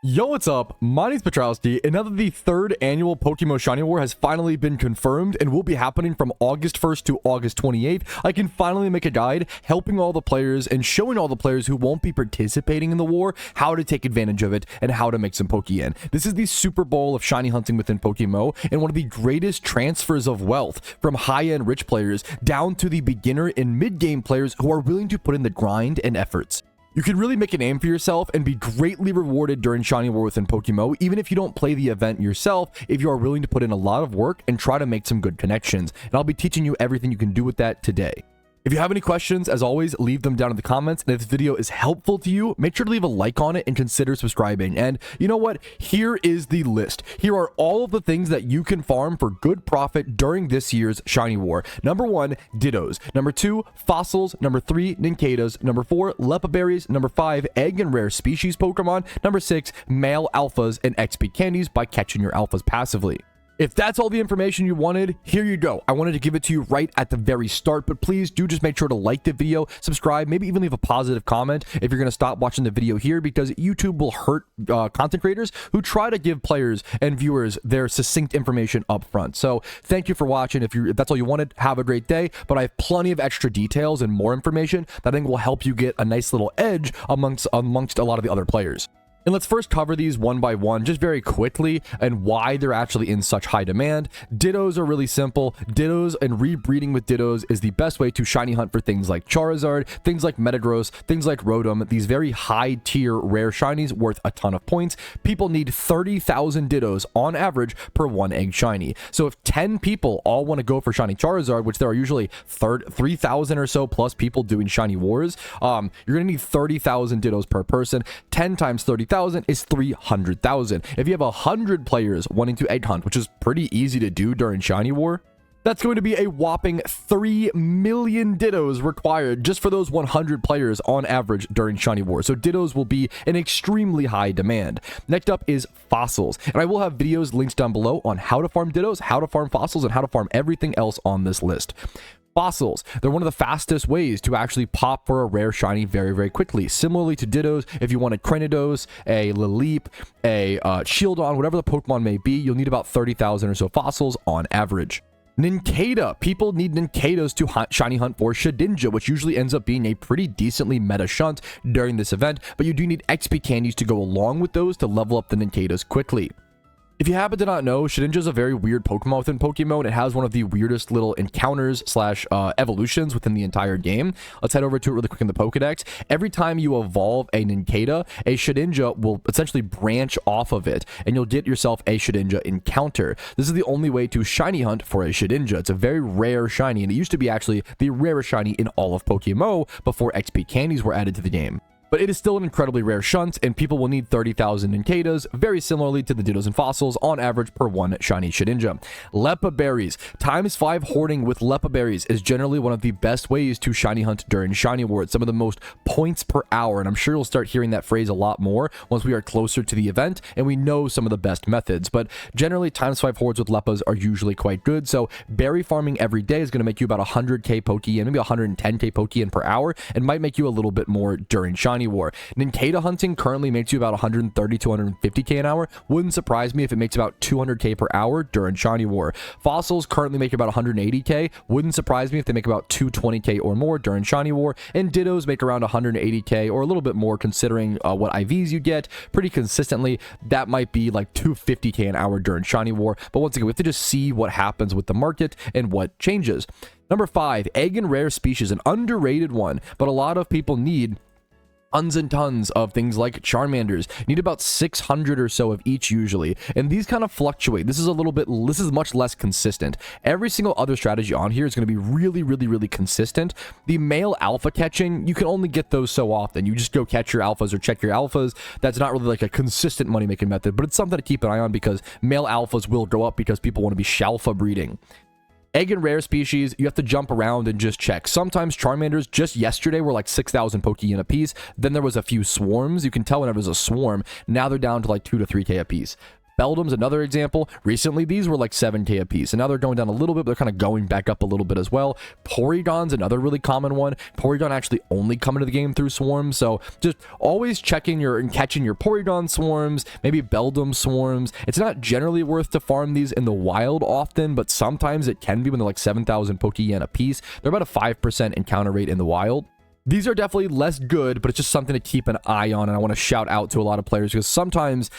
Yo, what's up? My name's Patrouski, and now that the third annual PokeMMO Shiny War has finally been confirmed and will be happening from August 1st to August 28th, I can finally make a guide helping all the players and showing all the players who won't be participating in the war how to take advantage of it and how to make some Pokeyen. This is the Super Bowl of shiny hunting within PokeMMO and one of the greatest transfers of wealth from high-end rich players down to the beginner and mid-game players who are willing to put in the grind and efforts. You can really make a name for yourself and be greatly rewarded during Shiny War within PokeMMO, even if you don't play the event yourself, if you are willing to put in a lot of work and try to make some good connections. And I'll be teaching you everything you can do with that today. If you have any questions, as always, leave them down in the comments. And if this video is helpful to you, make sure to leave a like on it and consider subscribing. And you know what? Here is the list. Here are all of the things that you can farm for good profit during this year's Shiny War. Number 1, Dittos. Number 2, Fossils. Number 3, Ninkadas. Number 4, Lepa Berries. Number 5, Egg and Rare Species Pokemon. Number 6, Male Alphas and XP Candies by catching your Alphas passively. If that's all the information you wanted, here you go. I wanted to give it to you right at the very start, but please do just make sure to like the video, subscribe, maybe even leave a positive comment if you're going to stop watching the video here, because YouTube will hurt content creators who try to give players and viewers their succinct information up front. So thank you for watching. If that's all you wanted, have a great day, but I have plenty of extra details and more information that I think will help you get a nice little edge amongst a lot of the other players. And let's first cover these one by one, just very quickly, and why they're actually in such high demand. Dittos are really simple. Dittos and rebreeding with Dittos is the best way to shiny hunt for things like Charizard, things like Metagross, things like Rotom, these very high tier rare shinies worth a ton of points. People need 30,000 Dittos on average per one egg shiny. So if 10 people all want to go for shiny Charizard, which there are usually 3,000 or so plus people doing shiny wars, you're going to need 30,000 Dittos per person. 10 times 30,000 is 300,000. If you have 100 players wanting to egg hunt, which is pretty easy to do during Shiny War, that's going to be a whopping 3 million Dittos required just for those 100 players on average during Shiny War. So Dittos will be an extremely high demand. Next up is Fossils. And I will have videos linked down below on how to farm Dittos, how to farm Fossils, and how to farm everything else on this list. Fossils, they're one of the fastest ways to actually pop for a rare shiny very, very quickly. Similarly to Dittos, if you want a Cranidos, a Lileep, a Shieldon, whatever the Pokemon may be, you'll need about 30,000 or so fossils on average. Ninkada. People need Ninkadas to shiny hunt for Shedinja, which usually ends up being a pretty decently meta shunt during this event, but you do need XP candies to go along with those to level up the Ninkadas quickly. If you happen to not know, Shedinja is a very weird Pokemon within PokeMMO, and it has one of the weirdest little encounters slash evolutions within the entire game. Let's head over to it really quick in the Pokedex. Every time you evolve a Ninkada, a Shedinja will essentially branch off of it, and you'll get yourself a Shedinja encounter. This is the only way to shiny hunt for a Shedinja. It's a very rare shiny, and it used to be actually the rarest shiny in all of PokeMMO before XP candies were added to the game. But it is still an incredibly rare shunt, and people will need 30,000 Ninkadas, very similarly to the Dittos and Fossils, on average per one shiny Shedinja. Lepa Berries. ×5 hoarding with Lepa Berries is generally one of the best ways to shiny hunt during Shiny War. It's some of the most points per hour, and I'm sure you'll start hearing that phrase a lot more once we are closer to the event, and we know some of the best methods. But generally, ×5 hoards with Lepas are usually quite good, so berry farming every day is going to make you about 100k Pokeyen, maybe 110k Pokeyen per hour, and might make you a little bit more during Shiny War. Ninkada hunting currently makes you about 130 to 150k an hour. Wouldn't surprise me if it makes about 200k per hour during Shiny War. Fossils currently make about 180k. Wouldn't surprise me if they make about 220k or more during Shiny War. And Dittos make around 180k or a little bit more considering what IVs you get pretty consistently. That might be like 250k an hour during Shiny War. But once again, we have to just see what happens with the market and what changes. Number 5, Egg and Rare Species, an underrated one, but a lot of people need tons and tons of things like Charmanders. Need about 600 or so of each usually, and these kind of fluctuate. This is much less consistent. Every single other strategy on here is going to be really consistent. The male alpha catching, you can only get those so often. You just go catch your alphas or check your alphas. That's not really like a consistent money making method, but it's something to keep an eye on because male alphas will go up because people want to be shalfa breeding. Egg and Rare Species, you have to jump around and just check. Sometimes Charmanders just yesterday were like 6,000 Pokeyen a piece. Then there was a few swarms. You can tell whenever there's a swarm. Now they're down to like 2 to 3k a piece. Beldum's another example. Recently, these were like 7k a piece, and now they're going down a little bit, but they're kind of going back up a little bit as well. Porygon's another really common one. Porygon actually only come into the game through swarms, so just always checking and catching your Porygon swarms, maybe Beldum swarms. It's not generally worth to farm these in the wild often, but sometimes it can be when they're like 7,000 Pokeyen a piece. They're about a 5% encounter rate in the wild. These are definitely less good, but it's just something to keep an eye on, and I want to shout out to a lot of players because sometimes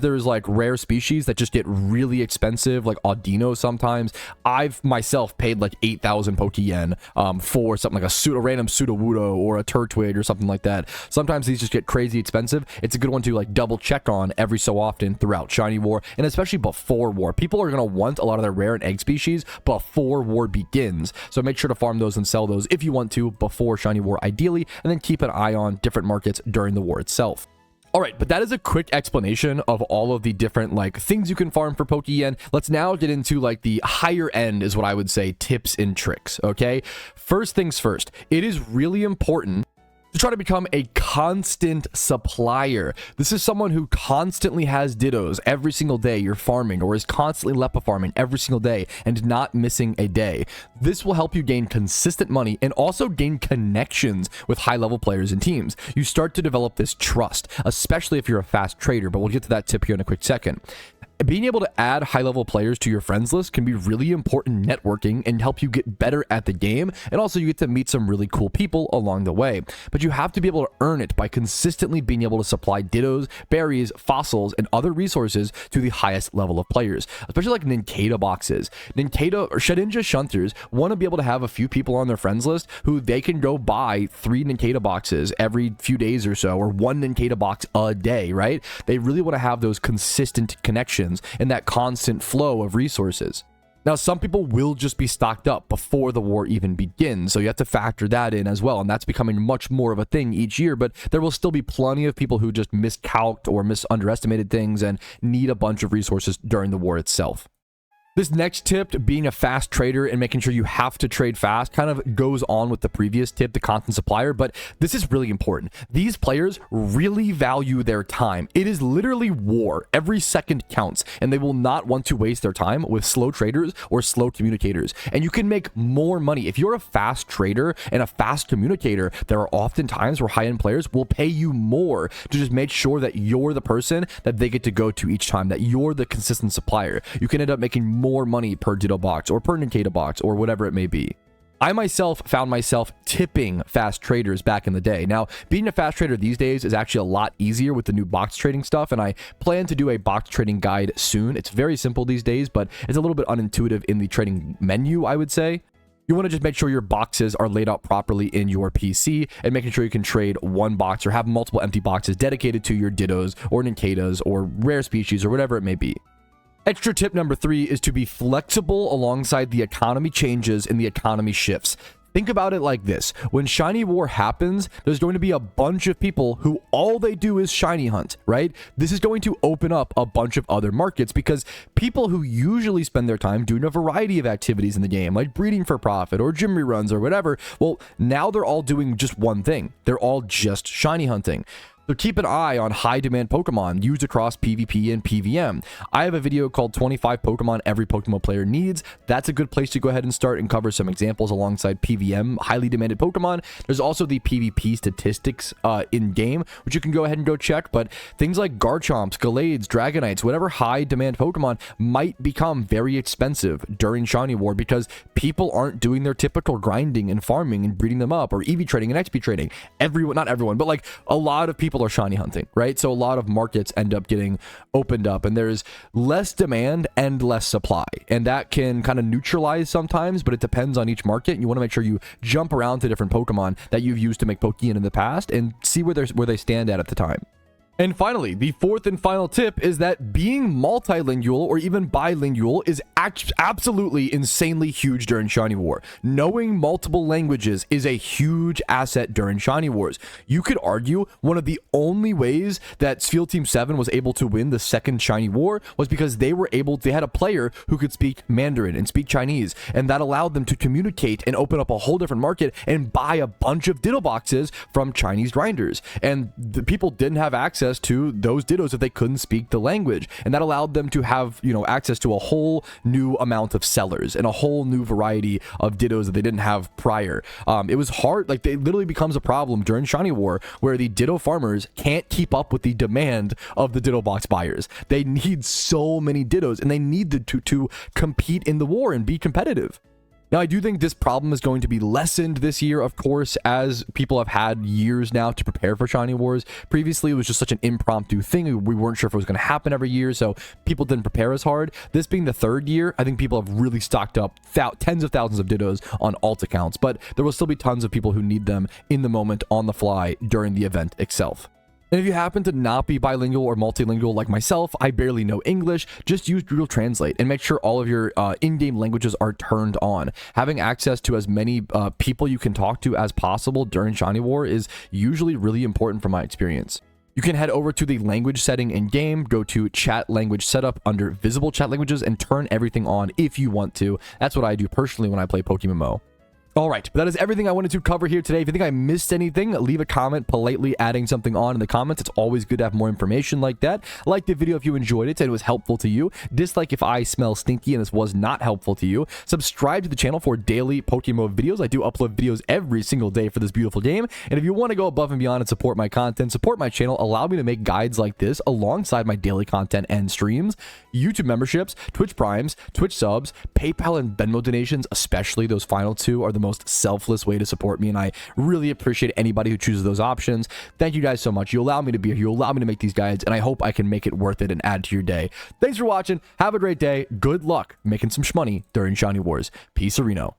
there's like rare species that just get really expensive, like Audino sometimes. I've myself paid like 8,000 Pokeyen for something like a random Sudowoodo or a Turtwig or something like that. Sometimes these just get crazy expensive. It's a good one to like double check on every so often throughout Shiny War, and especially before War. People are going to want a lot of their rare and egg species before War begins, so make sure to farm those and sell those if you want to before Shiny War ideally, and then keep an eye on different markets during the war itself. All right, but that is a quick explanation of all of the different like things you can farm for Pokeyen. Let's now get into like the higher end is what I would say tips and tricks, okay? First things first, it is really important to try to become a constant supplier. This is someone who constantly has Dittos every single day you're farming, or is constantly Leppa farming every single day and not missing a day. This will help you gain consistent money and also gain connections with high-level players and teams. You start to develop this trust, especially if you're a fast trader, but we'll get to that tip here in a quick second. Being able to add high-level players to your friends list can be really important networking and help you get better at the game, and also you get to meet some really cool people along the way. But you have to be able to earn it by consistently being able to supply Dittos, berries, fossils, and other resources to the highest level of players, especially like Nincada boxes. Nincada or Shedinja Shunters want to be able to have a few people on their friends list who they can go buy 3 Nincada boxes every few days or so, or 1 Nincada box a day, right? They really want to have those consistent connections and that constant flow of resources. Now, some people will just be stocked up before the war even begins, so you have to factor that in as well, and that's becoming much more of a thing each year, but there will still be plenty of people who just miscalced or underestimated things and need a bunch of resources during the war itself. This next tip, being a fast trader and making sure you have to trade fast, kind of goes on with the previous tip, the constant supplier, but this is really important. These players really value their time. It is literally war. Every second counts, and they will not want to waste their time with slow traders or slow communicators. And you can make more money. If you're a fast trader and a fast communicator, there are often times where high-end players will pay you more to just make sure that you're the person that they get to go to each time, that you're the consistent supplier. You can end up making more money per Ditto box or per Nincada box or whatever it may be. I myself found myself tipping fast traders back in the day. Now, being a fast trader these days is actually a lot easier with the new box trading stuff, and I plan to do a box trading guide soon. It's very simple these days, but it's a little bit unintuitive in the trading menu, I would say. You want to just make sure your boxes are laid out properly in your PC and making sure you can trade one box or have multiple empty boxes dedicated to your Dittos or Nincadas or rare species or whatever it may be. Extra tip number 3 is to be flexible alongside the economy changes and the economy shifts. Think about it like this. When Shiny War happens, there's going to be a bunch of people who all they do is shiny hunt, right? This is going to open up a bunch of other markets because people who usually spend their time doing a variety of activities in the game, like breeding for profit or gym reruns or whatever, well, now they're all doing just one thing. They're all just shiny hunting. So keep an eye on high demand Pokemon used across PvP and PVM. I have a video called 25 Pokemon every PokeMMO player needs. That's a good place to go ahead and start and cover some examples alongside PVM, highly demanded Pokemon. There's also the PvP statistics in game, which you can go ahead and go check, but things like Garchomps, Gallades, Dragonites, whatever high demand Pokemon might become very expensive during Shiny War because people aren't doing their typical grinding and farming and breeding them up or EV trading and XP trading. Not everyone, but like a lot of people are shiny hunting, right? So a lot of markets end up getting opened up and there's less demand and less supply, and that can kind of neutralize sometimes, but it depends on each market, and you want to make sure you jump around to different Pokemon that you've used to make Pokeyen in the past and see where they stand at the time. And finally, the fourth and final tip is that being multilingual or even bilingual is absolutely insanely huge during Shiny War. Knowing multiple languages is a huge asset during Shiny Wars. You could argue one of the only ways that Field Team 7 was able to win the second Shiny War was because they had a player who could speak Mandarin and speak Chinese, and that allowed them to communicate and open up a whole different market and buy a bunch of Ditto boxes from Chinese grinders. And the people didn't have access access to those Dittos if they couldn't speak the language. And that allowed them to have, you know, access to a whole new amount of sellers and a whole new variety of Dittos that they didn't have prior. It was hard. Like, it literally becomes a problem during Shiny War where the Ditto farmers can't keep up with the demand of the Ditto box buyers. They need so many Dittos, and they need to compete in the war and be competitive. Now, I do think this problem is going to be lessened this year, of course, as people have had years now to prepare for Shiny Wars. Previously, it was just such an impromptu thing. We weren't sure if it was going to happen every year, so people didn't prepare as hard. This being the third year, I think people have really stocked up tens of thousands of Dittos on alt accounts, but there will still be tons of people who need them in the moment, on the fly, during the event itself. And if you happen to not be bilingual or multilingual like myself, I barely know English, just use Google Translate and make sure all of your in-game languages are turned on. Having access to as many people you can talk to as possible during Shiny War is usually really important from my experience. You can head over to the language setting in game, go to chat language setup under visible chat languages, and turn everything on if you want to. That's what I do personally when I play PokeMMO. All right, but that is everything I wanted to cover here today. If you think I missed anything, leave a comment politely adding something on in the comments. It's always good to have more information like that. Like the video if you enjoyed it and it was helpful to you. Dislike if I smell stinky and this was not helpful to you. Subscribe to the channel for daily PokeMMO videos. I do upload videos every single day for this beautiful game. And if you want to go above and beyond and support my content, support my channel, allow me to make guides like this alongside my daily content and streams, YouTube memberships, Twitch Primes, Twitch subs, PayPal and Venmo donations, especially those final two, are the most selfless way to support me, and I really appreciate anybody who chooses those options. Thank you guys so much. You allow me to be here, you allow me to make these guides, and I hope I can make it worth it and add to your day. Thanks for watching. Have a great day. Good luck making some shmoney during Shiny Wars. Peace, Reno.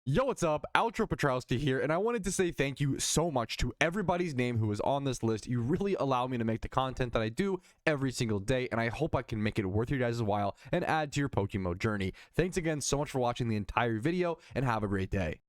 Yo, what's up? Outro Patrouski here, and I wanted to say thank you so much to everybody's name who is on this list. You really allow me to make the content that I do every single day, and I hope I can make it worth your guys' while and add to your PokeMMO journey. Thanks again so much for watching the entire video, and have a great day.